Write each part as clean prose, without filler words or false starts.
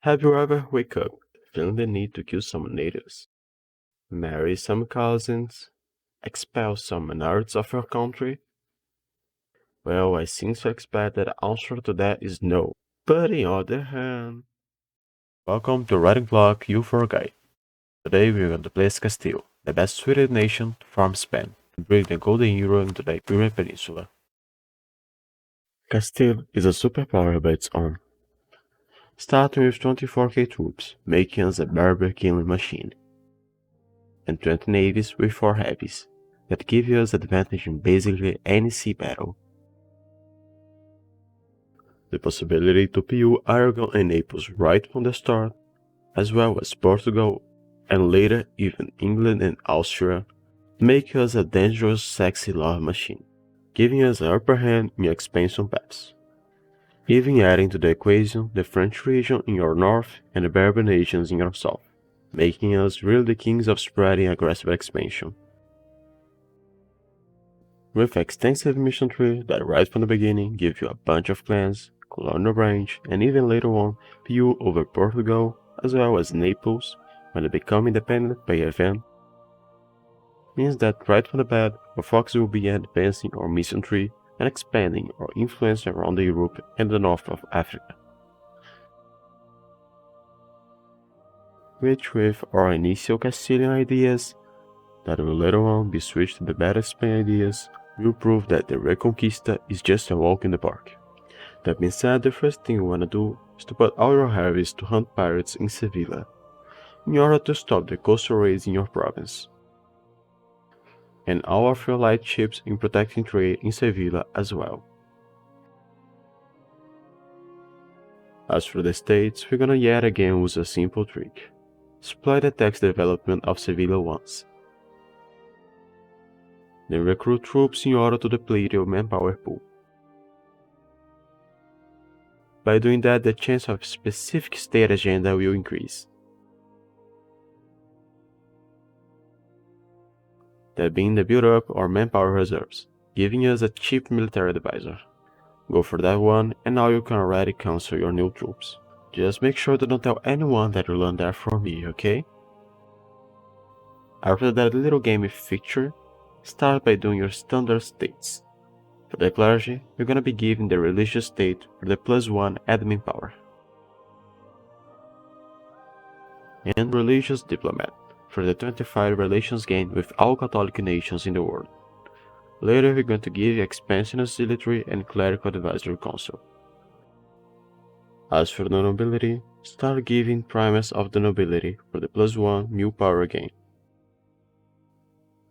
Have you ever wake up feeling the need to kill some natives, marry some cousins, expel some minorities of your country? Well, I seem to expect that the answer to that is no. But on the other hand, welcome to Writing Block EU4 Guide. Today we're going to play as Castile, the best suited nation from Spain, and bring the golden euro into the Iberian Peninsula. Castile is a superpower by its own, starting with 24k troops, making us a Berber killing machine, and 20 navies with 4 heavies, that give us advantage in basically any sea battle. The possibility to PU Aragon and Naples right from the start, as well as Portugal, and later even England and Austria, make us a dangerous sexy love machine, giving us an upper hand in expansion paths. Even adding to the equation the French region in your north and the Berber nations in your south, making us really the kings of spreading aggressive expansion. With extensive mission tree that right from the beginning give you a bunch of clans, colonial branch, and even later on PU over Portugal, as well as Naples, when they become independent by event, means that right from the bat, our focus will be advancing our mission tree and expanding our influence around Europe and the north of Africa. Which with our initial Castilian ideas, that will later on be switched to the better Spain ideas, will prove that the Reconquista is just a walk in the park. That being said, the first thing you wanna do is to put all your heavies to hunt pirates in Sevilla, in order to stop the coastal raids in your province, and all of your light ships in protecting trade in Sevilla as well. As for the states, we're gonna yet again use a simple trick. Supply the tax development of Sevilla once, then recruit troops in order to deplete your manpower pool. By doing that, the chance of specific state agenda will increase. That being the build up our manpower reserves, giving us a cheap military advisor. Go for that one, and now you can already cancel your new troops. Just make sure to don't tell anyone that you learned that from me, okay? After that little game feature, start by doing your standard states. For the clergy, you're gonna be given the religious state for the +1 admin power, and religious diplomat for the 25 relations gained with all Catholic nations in the world. Later we're going to give you expansion auxiliary and clerical advisory council. As for the nobility, start giving primacy of the nobility for the +1 new power gain.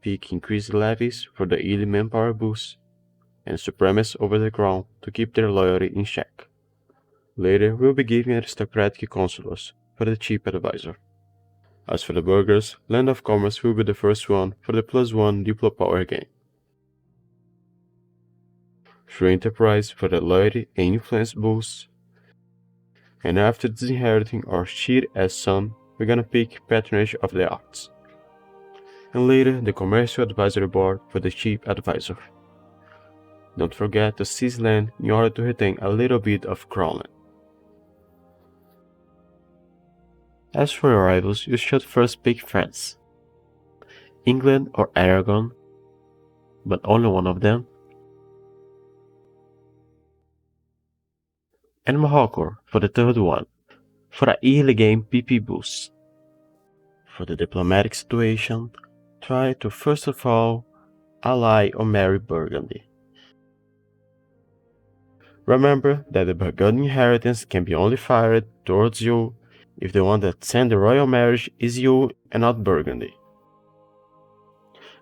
Pick increased levies for the yearly manpower boost, and supremacy over the crown to keep their loyalty in check. Later we'll be giving aristocratic consuls for the cheap advisor. As for the burghers, land of commerce will be the first one for the +1 diplo power gain. Free enterprise for the loyalty and influence boost. And after disinheriting our shit-ass son, we're gonna pick patronage of the arts. And later the commercial advisory board for the cheap advisor. Don't forget to seize land in order to retain a little bit of crown land. As for your rivals, you should first pick France, England or Aragon, but only one of them, and Morocco for the third one, for a yearly game PP boost. For the diplomatic situation, try to first of all ally or marry Burgundy. Remember that the Burgundian inheritance can be only fired towards you if the one that sent the royal marriage is you and not Burgundy.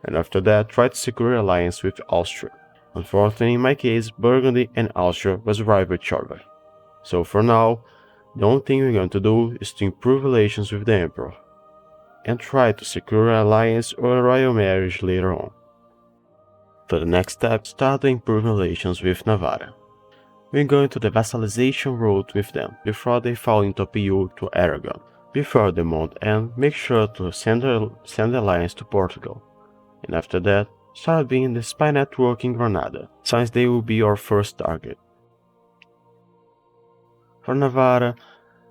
And after that, try to secure an alliance with Austria. Unfortunately, in my case, Burgundy and Austria was rival each other. So for now, the only thing we're going to do is to improve relations with the Emperor, and try to secure an alliance or a royal marriage later on. For the next step, start to improve relations with Navarre. We're going to the vassalization route with them before they fall into PU to Aragon. Before the month ends, make sure to send the alliance to Portugal, and after that, start being the spy network in Granada, since they will be our first target. For Navarre,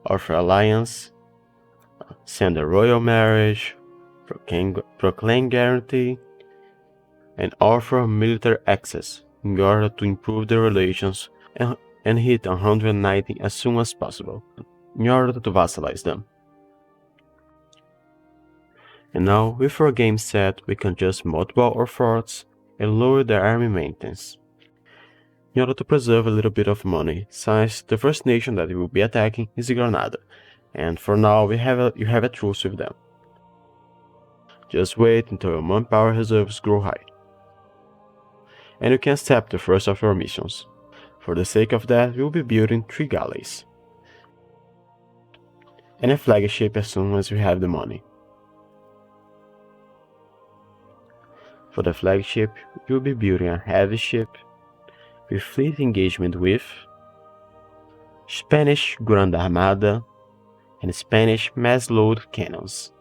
offer alliance, send a royal marriage, proclaim guarantee, and offer military access in order to improve the relations and hit 190 as soon as possible, in order to vassalize them. And now, with our game set, we can just multiply our forts and lower the army maintenance, in order to preserve a little bit of money, since the first nation that we will be attacking is Granada, and for now you have a truce with them. Just wait until your manpower reserves grow high, and you can accept the first of your missions. For the sake of that, we will be building 3 galleys, and a flagship as soon as we have the money. For the flagship, we will be building a heavy ship with fleet engagement with Spanish Grande Armada and Spanish mass-load cannons.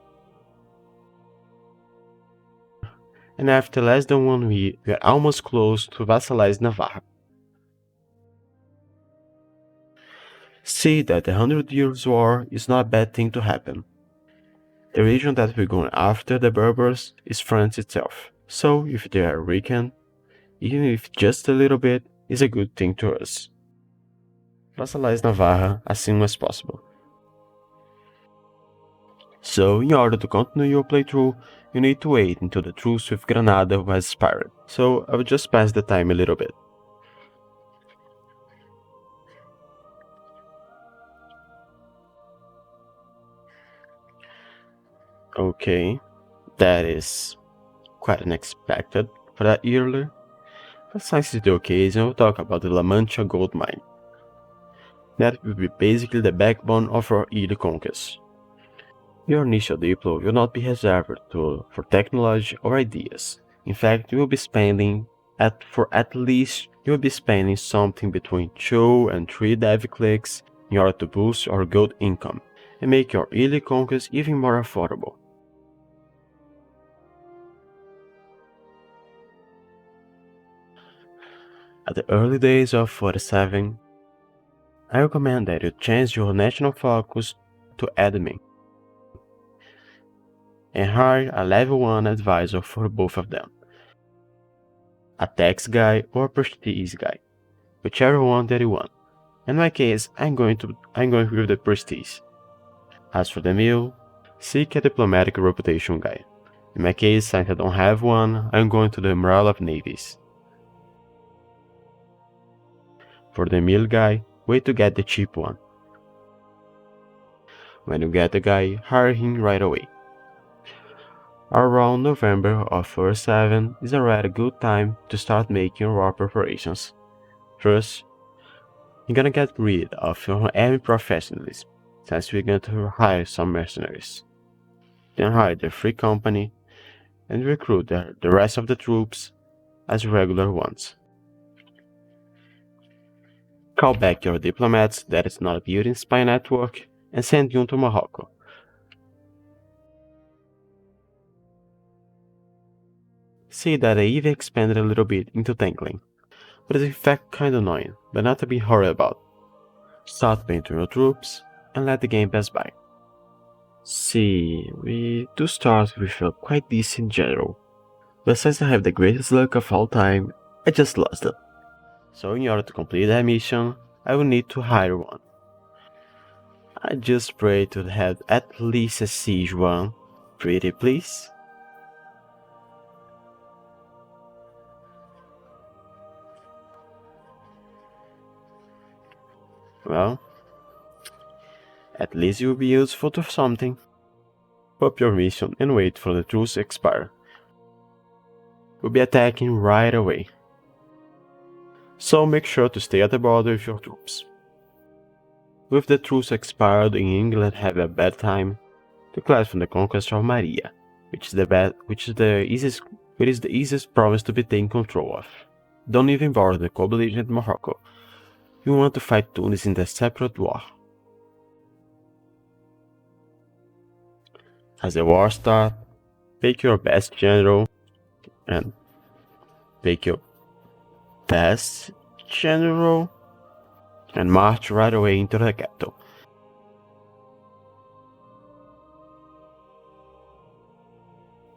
And after less than 1 week, we are almost close to vassalize Navarre. See that the 100 Years' War is not a bad thing to happen. The region that we're going after the Berbers is France itself, so if they are weakened, even if just a little bit, is a good thing to us. Vassalize Navarre as soon as possible. So, in order to continue your playthrough, you need to wait until the truce with Granada was expired, so I will just pass the time a little bit. Okay, that is quite unexpected for that earlier, but since it's the occasion, we'll talk about the La Mancha gold mine. That will be basically the backbone of our early conquest. Your initial depot will not be reserved for technology or ideas. In fact, you will be spending something between 2 and 3 dev clicks in order to boost your gold income and make your early conquest even more affordable. At the early days of 47, I recommend that you change your national focus to admin and hire a level 1 advisor for both of them, a tax guy or prestige guy, whichever one that you want. In my case, I'm going with the prestige. As for the mill, seek a diplomatic reputation guy. In my case, since I don't have one, I'm going to the Admiral of Navies. For the mill guy, wait to get the cheap one. When you get the guy, hire him right away. Around November of 47 is already a good time to start making war preparations. First, you're gonna get rid of your army professionalism, since we're going to hire some mercenaries. Then hire the free company and recruit the rest of the troops as regular ones. Call back your diplomats that is not building spy network and send you to Morocco. See that I even expanded a little bit into tankling, but it's in fact kinda annoying, but not to be worried about. Start painting your troops and let the game pass by. See, we do start with a quite decent general, but since I have the greatest luck of all time, I just lost it. So in order to complete that mission, I will need to hire one. I just pray to have at least a siege one, pretty please. Well, at least you will be useful to something. Up your mission and wait for the truce to expire. We'll be attacking right away, so make sure to stay at the border with your troops. With the truce expired and England have a bad time, declare from the conquest of Maria, which is the easiest province to be taken control of. Don't even bother the co-belligerent Morocco. You want to fight Tunis in the separate war. As the war starts, pick your best general and march right away into the capital.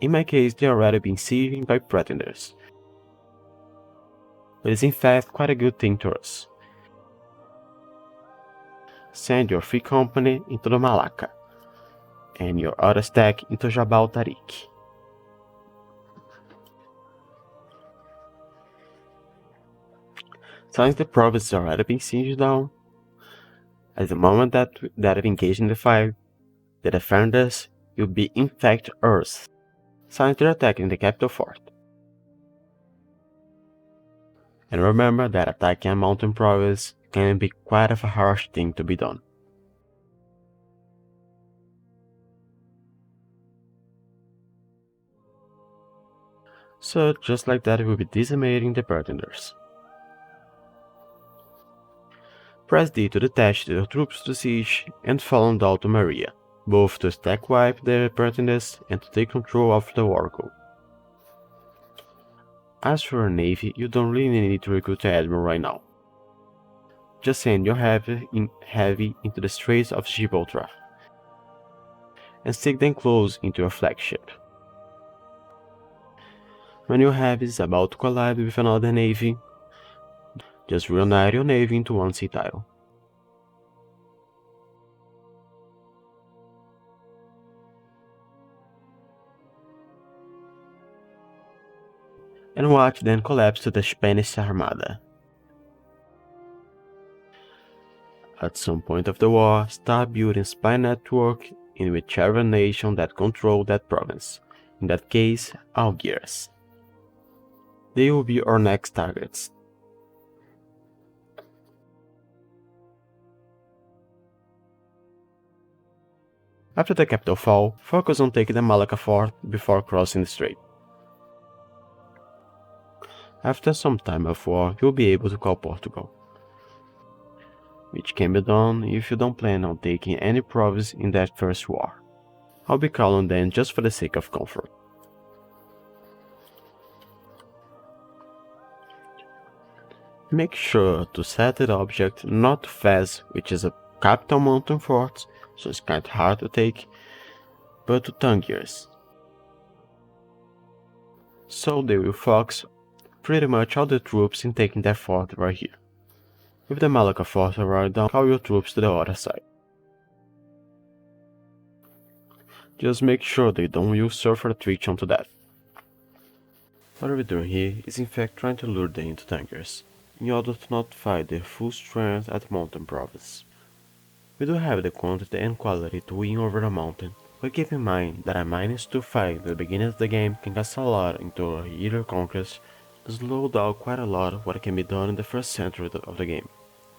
In my case, they are already being sieged by pretenders. But it's in fact quite a good thing to us. Send your free company into the Malacca, and your other stack into Jabal Tariq. Since the province is already being sieged down, at the moment that we engage in the fight, the defenders will be in fact Earth, since they're attacking the capital fort. And remember that attacking a mountain province can be quite of a harsh thing to be done. So just like that, we will be decimating the pretenders. Press D to detach the troops to siege and follow down to Maria, both to stack wipe the pretenders and to take control of the Oracle. As for your navy, you don't really need to recruit an admiral right now. Just send your heavy into the Straits of Gibraltar and stick them close into your flagship. When your heavy is about to collide with another navy, just reunite your navy into one sea tile. And watch them collapse to the Spanish Armada. At some point of the war, start building spy network in whichever nation that control that province, in that case, Algiers. They will be our next targets. After the capital fall, focus on taking the Malacca fort before crossing the strait. After some time of war, you'll be able to call Portugal, which can be done if you don't plan on taking any province in that first war. I'll be calling them just for the sake of comfort. Make sure to set the object not to Fez, which is a capital mountain fort, so it's kinda hard to take, but to Tangiers. So they will focus pretty much all the troops in taking that fort right here. With the Malacca fort already down, call your troops to the other side. Just make sure they don't use surf retreat onto that. What we're doing here is in fact trying to lure them into Tangiers, in order to not fight their full strength at the mountain province. We do have the quantity and quality to win over the mountain, but keep in mind that a -2 fight at the beginning of the game can cast a lot into either conquest and slow down quite a lot of what can be done in the first century of the game.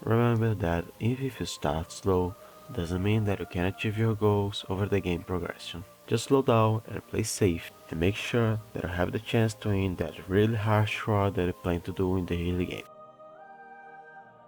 Remember that even if you start slow, doesn't mean that you can achieve your goals over the game progression. Just slow down and play safe, and make sure that you have the chance to win that really harsh war that you plan to do in the early game.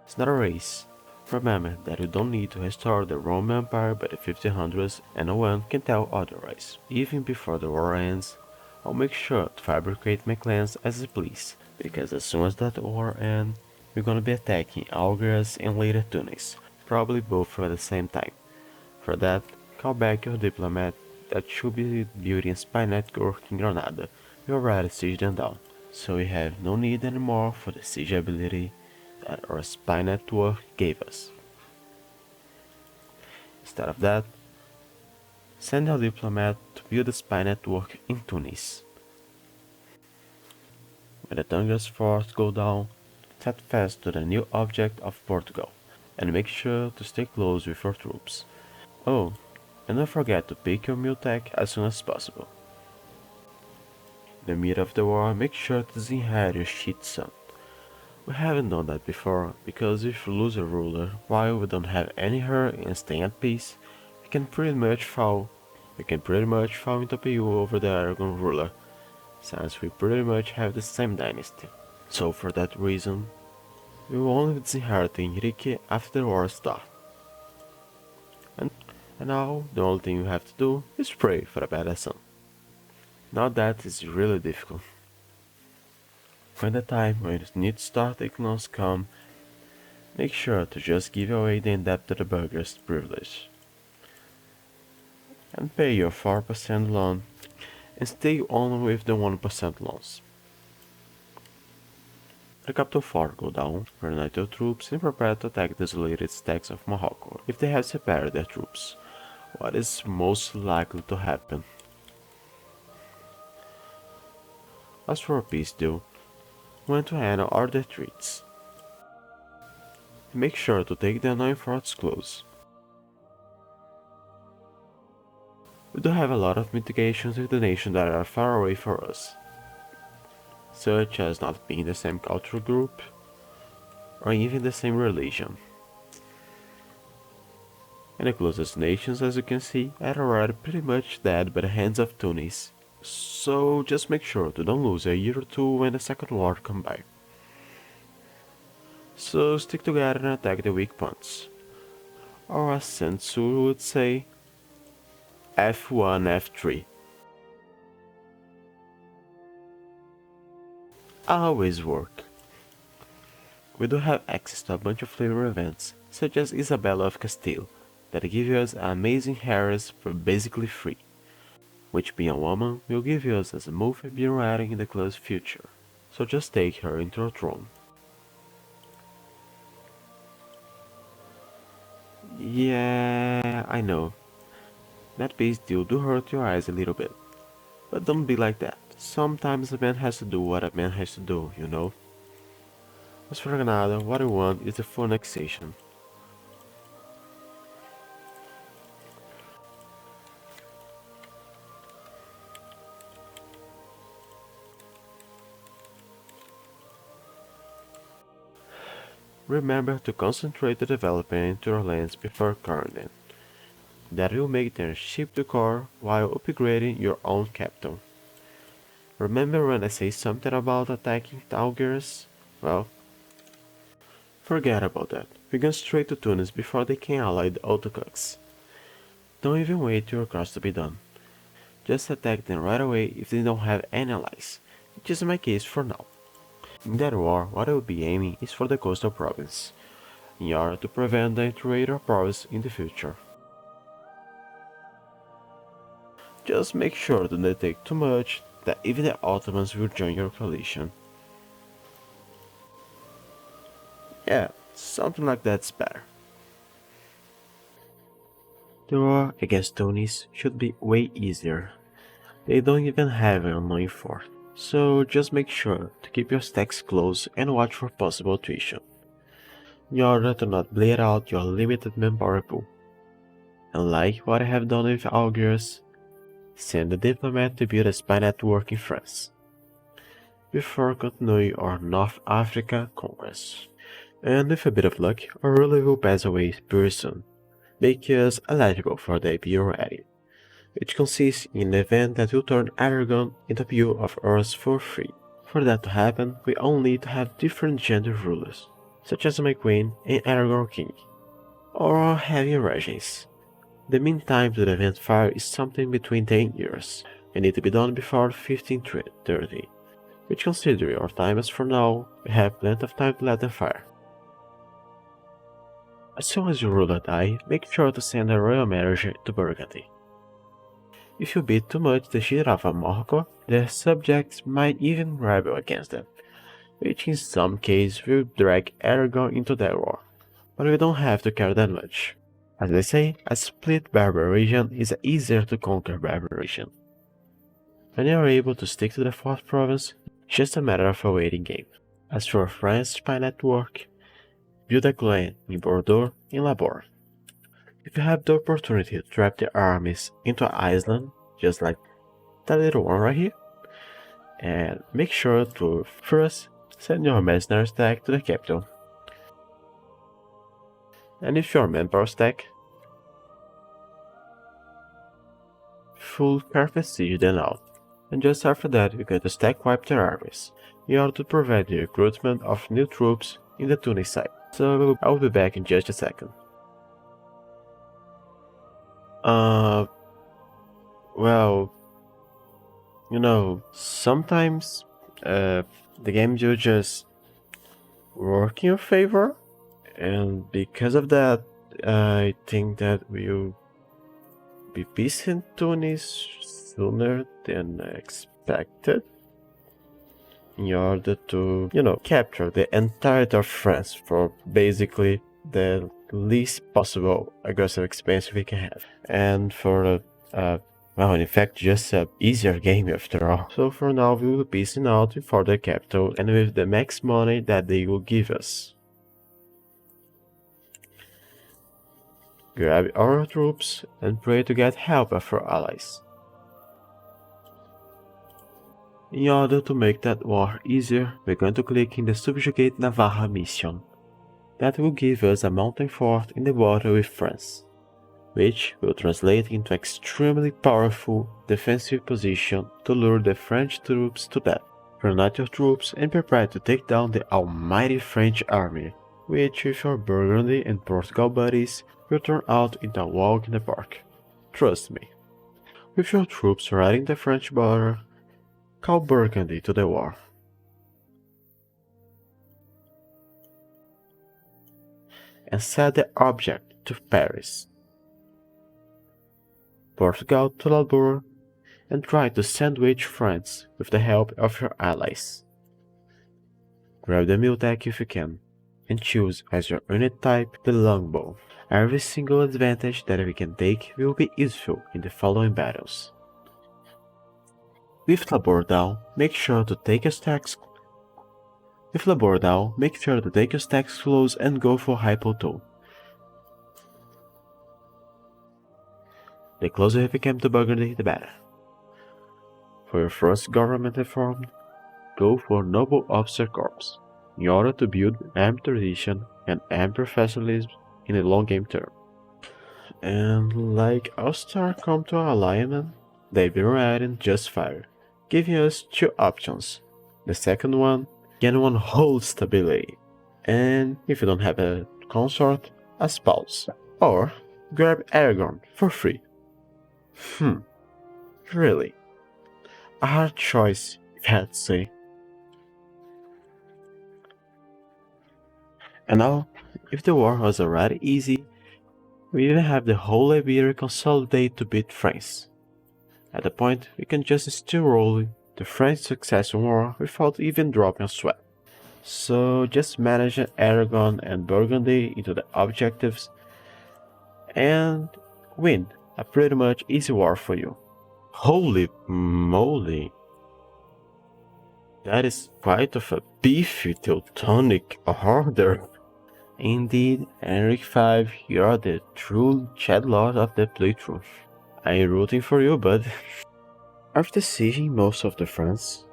It's not a race. Remember that you don't need to restore the Roman Empire by the 1500s, and no one can tell otherwise. Even before the war ends, I'll make sure to fabricate my clans as I please, because as soon as that war ends, we're gonna be attacking Algiers and later Tunis, probably both at the same time. For that, call back your diplomat that should be building a spy network in Granada. We already sieged them down, so we have no need anymore for the siege ability that our spy network gave us. Instead of that, send your diplomat to build a spy network in Tunis. When the Tangiers fort go down, set fast to the new object of Portugal, and make sure to stay close with your troops. Oh, and don't forget to pick your mule tech as soon as possible. In the middle of the war, make sure to disinherit your shit son. We haven't done that before, because if we lose a ruler while we don't have any heir and staying at peace, we can pretty much fall into PU over the Aragon ruler, since we pretty much have the same dynasty. So for that reason, we will only disinherit Enrique after the war starts. And now, the only thing you have to do is pray for a better son. Now that is really difficult. When the time when you need to start taking loans come, make sure to just give away the indebted burgers privilege. And pay your 4% loan, and stay on with the 1% loans. The capital 4 go down, reunite your troops, and prepare to attack the isolated stacks of Morocco if they have separated their troops. What is most likely to happen? As for a peace deal, when to handle all the threats. Make sure to take the annoying forts close. We do have a lot of mitigations with the nations that are far away from us, such as not being the same cultural group, or even the same religion. And the closest nations, as you can see, are already pretty much dead by the hands of Tunis. So just make sure to don't lose a year or two when the second war comes by. So stick together and attack the weak points. Or as Sun Tzu would say, F1, F3. Always work. We do have access to a bunch of flavor events, such as Isabella of Castile, that give us amazing heirs for basically free, which being a woman will give us as a move we've been writing in the close future, so just take her into her throne. Yeah, I know, that peace deal do hurt your eyes a little bit, but don't be like that. Sometimes a man has to do what a man has to do, you know? As for Granada, what I want is the full annexation. Remember to concentrate the development into your lands before conquering them. That will make them cheap to core while upgrading your own capital. Remember when I say something about attacking Algiers? Well, forget about that. We go straight to Tunis before they can ally the Otokuks. Don't even wait for your cross to be done. Just attack them right away if they don't have any allies, which is my case for now. In that war, what I will be aiming is for the coastal province, in order to prevent the invader province in the future. Just make sure to not take too much that even the Ottomans will join your coalition. Yeah, something like that's better. The war against Tunis should be way easier. They don't even have an annoying fort, so just make sure to keep your stacks close and watch for possible attrition, in order to not bleed out your limited manpower pool. And like what I have done with Algiers, send a diplomat to build a spy network in France, before continuing our North Africa conquest. And with a bit of luck, our ruler will pass away very soon, making us eligible for the IPO already, which consists in an event that will turn Aragon into a PO of ours for free. For that to happen, we all need to have different gender rulers, such as my queen and Aragon king, or having regimes. The mean time to the event fire is something between 10 years, and need to be done before 1530, which considering our time as for now, we have plenty of time to let them fire. As soon as your ruler die, make sure to send a royal marriage to Burgundy. If you beat too much the shit out of Morocco, their subjects might even rebel against them, which in some cases will drag Aragon into that war, but we don't have to care that much. As they say, a split Berber region is an easier to conquer Berber region. When you are able to stick to the fourth province, it's just a matter of a waiting game. As for France's spy network, build a clan in Bordeaux and Labor. If you have the opportunity to trap the armies into Iceland, just like that little one right here, and make sure to first send your mercenary stack to the capital. And if your manpower stack, full Carthage siege them out. And just after that, you're going to stack wipe their armies, in order to prevent the recruitment of new troops in the Tunis side. So I'll be back in just a second. Well, you know, sometimes the game will just work in your favor, and because of that, I think that we'll be peace in Tunis sooner than expected in order to, capture the entirety of France for basically the least possible aggressive expansion we can have. And for well, in fact, just a easier game after all. So for now, we will be peacing out for the capital and with the max money that they will give us. Grab our troops and pray to get help of our allies. In order to make that war easier, we're going to click in the Subjugate Navarra mission. That will give us a mountain fort in the border with France, which will translate into extremely powerful defensive position to lure the French troops to death. Unite your troops and prepare to take down the almighty French army, which with your Burgundy and Portugal buddies will turn out into a walk in the park. Trust me. With your troops riding the French border, call Burgundy to the war. And set the object to Paris. Portugal to Labour, and try to sandwich France with the help of your allies. Grab the Miltech if you can, and choose as your unit type the longbow. Every single advantage that we can take will be useful in the following battles. With Labour down, make sure to take your stacks. With Labour down, make sure to take your stacks close and go for high plateau. The closer you become to Burgundy, the better. For your first government reform, go for Noble Officer Corps, in order to build armed tradition and armed professionalism in the long game term. And like All-Star come to our alignment, they've been adding Just Fire, giving us two options. The second one, gain one whole stability, and if you don't have a consort, a spouse, or grab Aragon for free. Really? A hard choice, if I had to say. And now, if the war was already easy, we even have the whole Iberia consolidate to beat France. At the point, we can just steamroll the French succession war without even dropping a sweat. So just manage Aragon and Burgundy into the objectives and win a pretty much easy war for you. Holy moly! That is quite of a beefy Teutonic order. Indeed, Henrik V, you are the true Chadlord of the playthrough. I am rooting for you, bud. After sieging most of the France,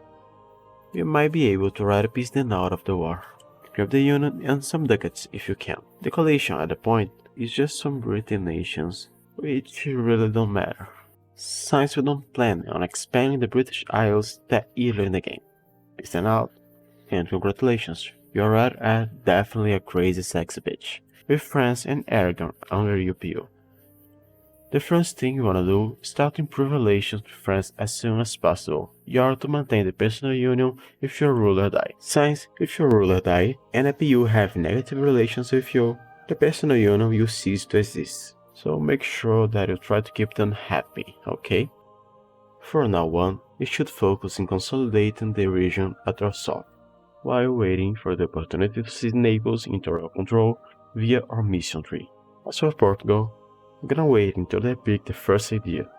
you might be able to ride a piece then out of the war. Grab the Union and some ducats if you can. The coalition at the point is just some Britain nations, which really don't matter, since we don't plan on expanding the British Isles that early in the game. Peace out, and congratulations, you're at definitely a crazy sexy bitch, with France and Aragon under UPU. The first thing you wanna do is start to improve relations with France as soon as possible, in order to maintain the personal union if your ruler dies. Since if your ruler dies and APU have negative relations with you, the personal union will cease to exist. So make sure that you try to keep them happy, okay? For now on, you should focus on consolidating the region at our south, while waiting for the opportunity to seize Naples into our control via our mission tree. As for Portugal, I'm gonna wait until they pick the first idea,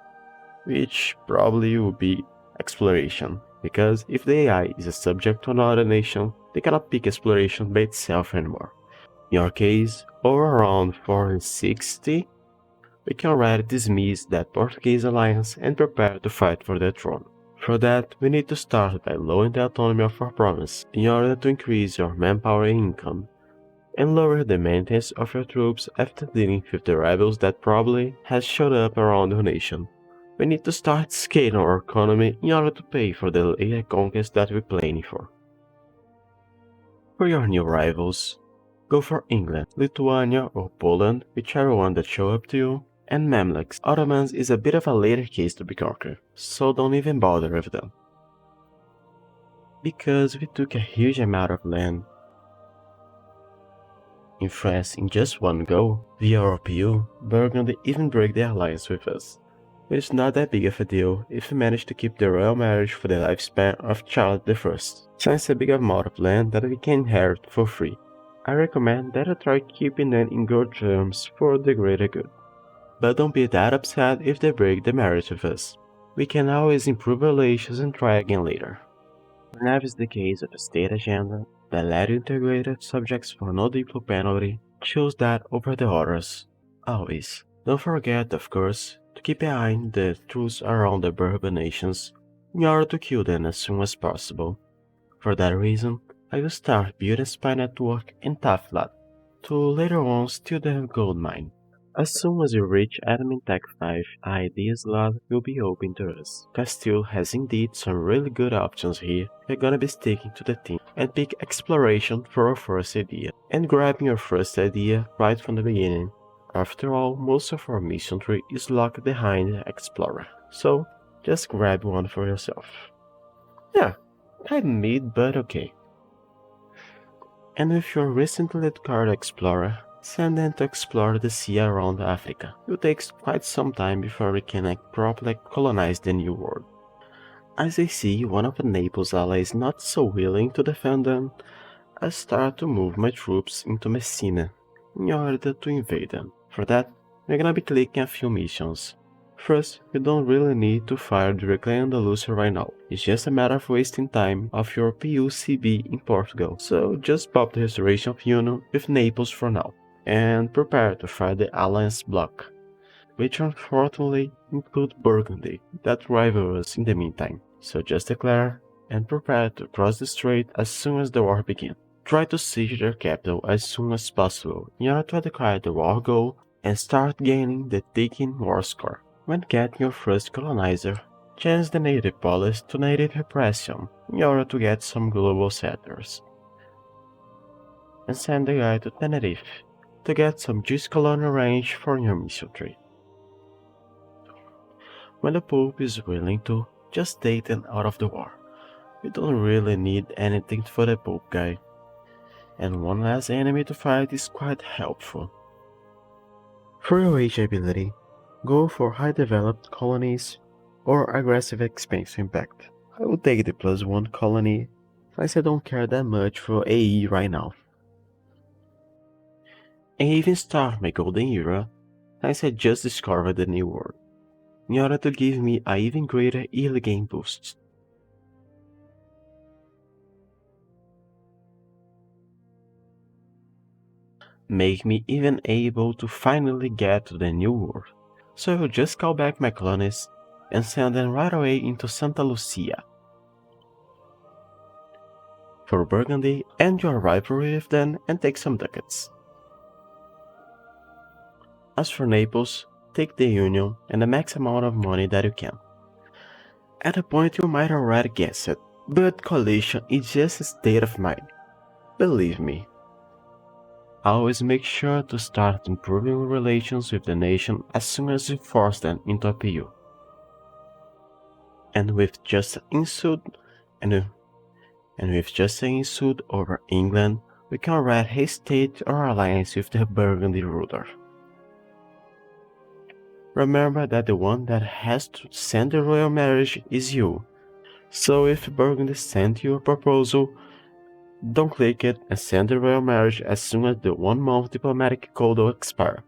which probably will be exploration, because if the AI is a subject to another nation, they cannot pick exploration by itself anymore. In our case, over around 460, we can already dismiss that Portuguese alliance and prepare to fight for the throne. For that, we need to start by lowering the autonomy of our province in order to increase your manpower and income, and lower the maintenance of your troops after dealing with the rebels that probably has showed up around the nation. We need to start scaling our economy in order to pay for the later conquest that we're planning for. For your new rivals, go for England, Lithuania or Poland, whichever one that show up to you, and Mamluks. Ottomans is a bit of a later case to be conquered, so don't even bother with them. Because we took a huge amount of land in France in just one go, via our PU, Burgundy even broke the alliance with us. It's not that big of a deal if you manage to keep the royal marriage for the lifespan of Charles I, since a big amount of land that we can inherit for free. I recommend that you try keeping them in good terms for the greater good. But don't be that upset if they break the marriage with us. We can always improve relations and try again later. Whenever it's the case of a state agenda that let you integrate subjects for no diplo penalty, choose that over the others. Always. Don't forget, of course, to keep an eye on the troops around the Bourbon nations in order to kill them as soon as possible. For that reason, I will start building spy network in Taflat to later on steal the gold mine. As soon as we reach Admin Tech 5, ID slot will be open to us. Castile has indeed some really good options here. We're gonna be sticking to the team and pick exploration for our first idea, and grabbing your first idea right from the beginning. After all, most of our mission tree is locked behind Explorer, so just grab one for yourself. Yeah, I'm mid, but okay. And with your recently card Explorer, send them to explore the sea around Africa. It will take quite some time before we can properly colonize the New World. As I see one of the Naples allies not so willing to defend them, I start to move my troops into Messina in order to invade them. For that, we're gonna be clicking a few missions. First, you don't really need to fire directly on Andalusia right now. It's just a matter of wasting time of your PUCB in Portugal. So just pop the Restoration of Union with Naples for now, and prepare to fire the Alliance bloc, which unfortunately include Burgundy, that rival us in the meantime. So just declare and prepare to cross the strait as soon as the war begins. Try to siege their capital as soon as possible in order to acquire the war goal and start gaining the taking war score. When getting your first colonizer, change the native policy to native repression in order to get some global settlers. And send the guy to Tenerife to get some juice colonial range for your mission tree. When the Pope is willing to, just take them out of the war. We don't really need anything for the Pope guy. And one less enemy to fight is quite helpful. For your age ability, go for high developed colonies or aggressive expansion impact. I will take the +1 colony, since I don't care that much for AE right now. And even start my golden era, since I just discovered the new world, in order to give me an even greater early game boost. Make me even able to finally get to the new world. So I will just call back my colonists and send them right away into Santa Lucia. For Burgundy, end your rivalry with them and take some ducats. As for Naples, take the Union and the max amount of money that you can. At a point you might already guess it, but coalition is just a state of mind. Believe me. Always make sure to start improving relations with the nation as soon as you force them into a PU. And with just an insult over England, we can write his state or alliance with the Burgundy ruler. Remember that the one that has to send the royal marriage is you. So if Burgundy sends you a proposal, don't click it and send the royal marriage as soon as the 1-month diplomatic code will expire.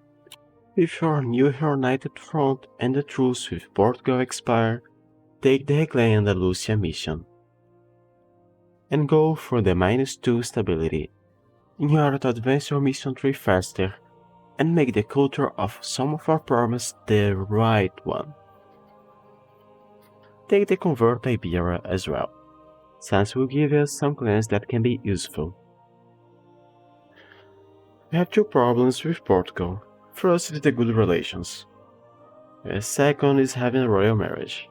If your new United Front and the truce with Portugal expire, take the Reclaim Andalusia mission. And go for the -2 stability, in order to advance your mission tree faster and make the culture of some of our promise the right one. Take the Convert Iberia as well, since it will give us some clans that can be useful. We have two problems with Portugal. First is the good relations. The second is having a royal marriage.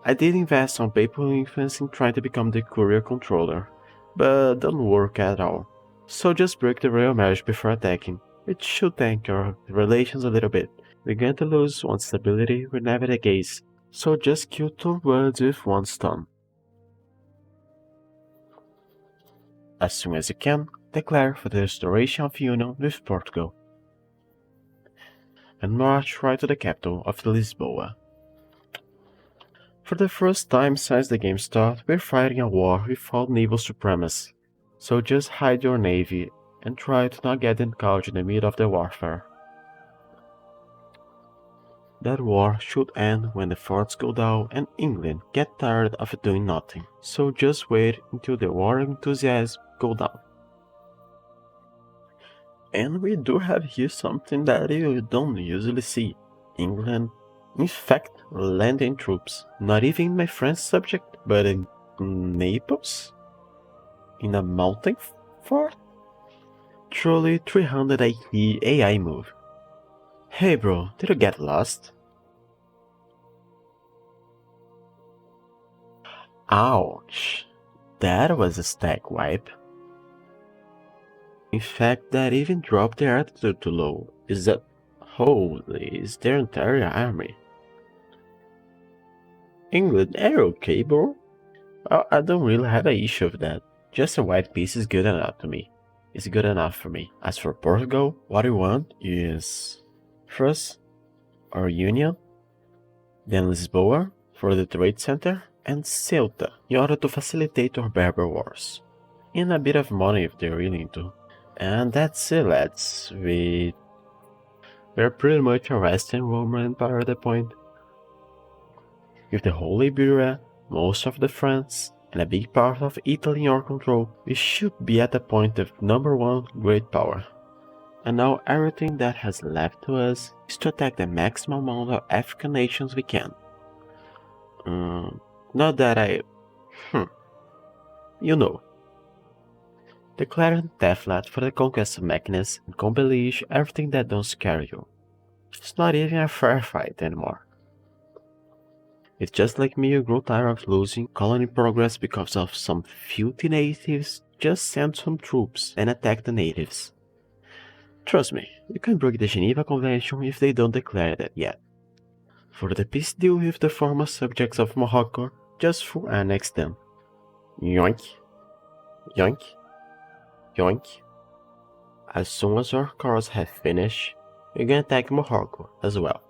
I did invest on papal influence in trying to become the courier controller, but don't work at all. So just break the royal marriage before attacking. It should tank your relations a little bit. We're going to lose one stability whenever the case, so just kill two birds with one stone. As soon as you can, declare for the restoration of union with Portugal, and march right to the capital of Lisboa. For the first time since the game started, we're fighting a war without naval supremacy. So just hide your navy and try to not get caught in the middle of the warfare. That war should end when the forts go down and England get tired of doing nothing. So just wait until the war enthusiasm go down. And we do have here something that you don't usually see. England, in fact, landing troops, not even in my French subject, but in Naples? In a mountain fort? Truly 300 IQ AI move. Hey bro, did you get lost? Ouch, that was a stack wipe. In fact, that even dropped their altitude too low. Is that... holy, is their entire army? England, are you okay bro? Well, I don't really have an issue with that. Just a white piece is good enough to me. It's good enough for me. As for Portugal, what I want is... first, our Union, then Lisboa for the trade center, and Ceuta in order to facilitate our Berber wars. And a bit of money if they're willing to. And that's it lads, we're pretty much a Western Roman Empire at that point. With the whole Iberia, most of the France, and a big part of Italy in our control, we should be at the point of #1 great power. And now everything that has left to us is to attack the maximum amount of African nations we can. Not that I... you know. Declaring Teflat for the conquest of Meknes and Combelish everything that don't scare you. It's not even a fair fight anymore. It's just like me, you grow tired of losing colony progress because of some filthy natives. Just send some troops and attack the natives. Trust me, you can break the Geneva Convention if they don't declare that yet. For the peace deal with the former subjects of Morocco, just full annex them. Yoink, yoink, yoink. As soon as our cars have finished, we're gonna attack Morocco as well.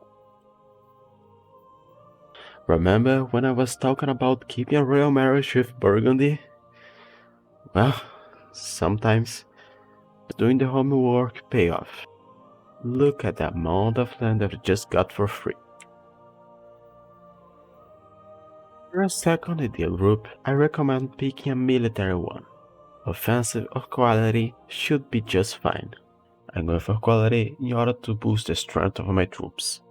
Remember when I was talking about keeping a royal marriage with Burgundy? Well, sometimes doing the homework pay off. Look at the amount of land that we just got for free. For a second ideal group, I recommend picking a military one. Offensive or quality should be just fine. I'm going for quality in order to boost the strength of my troops.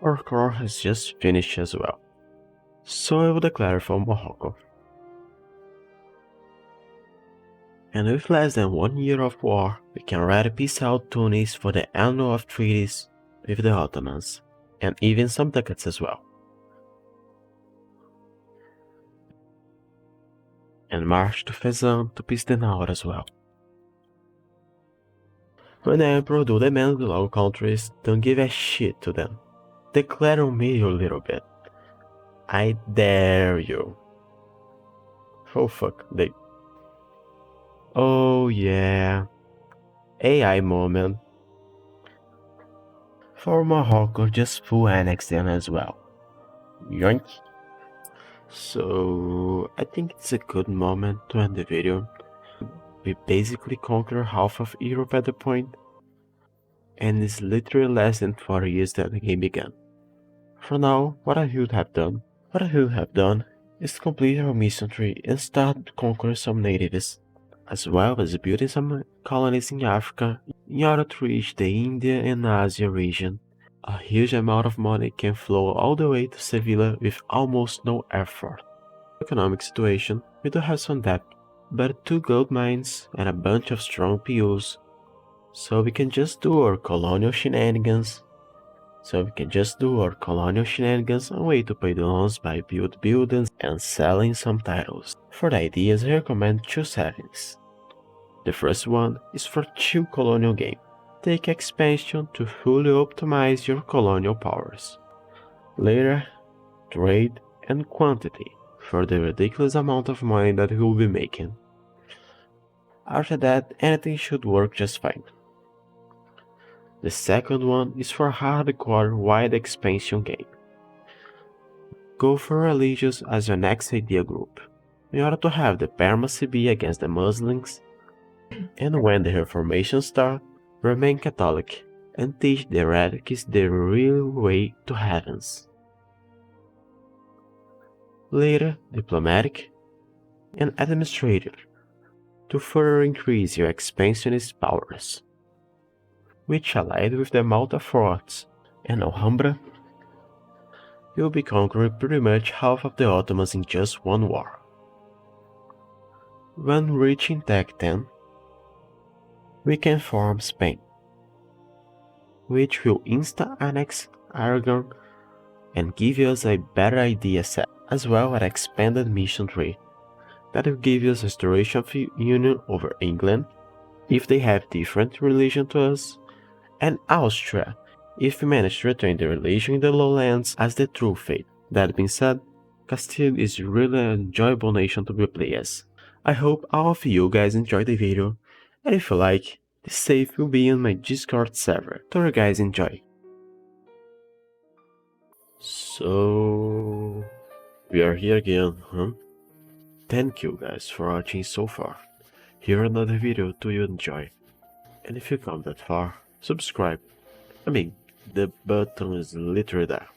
Our core has just finished as well, so I will declare for Morocco. And with less than 1 year of war, we can write a peace out Tunis for the annual of treaties with the Ottomans, and even some ducats as well. And march to Fezzan to peace them out as well. When the Emperor do demand the Low Countries, don't give a shit to them. Declare on me a little bit. I dare you. Oh fuck, they... oh yeah. AI moment. For Morocco, just full annex them as well. Yoink. So, I think it's a good moment to end the video. We basically conquered half of Europe at the point, and it's literally less than 4 years that the game began. For now, what I should have done is to complete our mission tree and start conquering some natives, as well as building some colonies in Africa in order to reach the India and Asia region. A huge amount of money can flow all the way to Sevilla with almost no effort. Economic situation, we do have some debt, but 2 gold mines and a bunch of strong POs, so we can just do our colonial shenanigans. And way to pay the loans by build buildings and selling some titles. For the ideas, I recommend 2 settings. The first one is for chill colonial game. Take expansion to fully optimize your colonial powers. Later, trade and quantity for the ridiculous amount of money that you will be making. After that, anything should work just fine. The second one is for hardcore wide expansion game. Go for religious as your next idea group, in order to have the permanency be against the Muslims, and when the Reformation starts, remain Catholic and teach the heretics the real way to heavens. Later, diplomatic and administrative, to further increase your expansionist powers, which allied with the Malta forts and Alhambra, you'll be conquering pretty much half of the Ottomans in just one war. When reaching Tech 10, we can form Spain, which will insta-annex Aragon and give us a better idea set, as well as expanded mission tree that will give us restoration of union over England if they have different religion to us, and Austria if we manage to retain the religion in the lowlands as the true fate. That being said, Castile is really an enjoyable nation to play as. I hope all of you guys enjoyed the video, and if you like, the save will be on my Discord server, so you guys enjoy. So, we are here again, huh? Thank you guys for watching so far. Here another video to you enjoy. And if you come that far, subscribe. I mean, the button is literally there.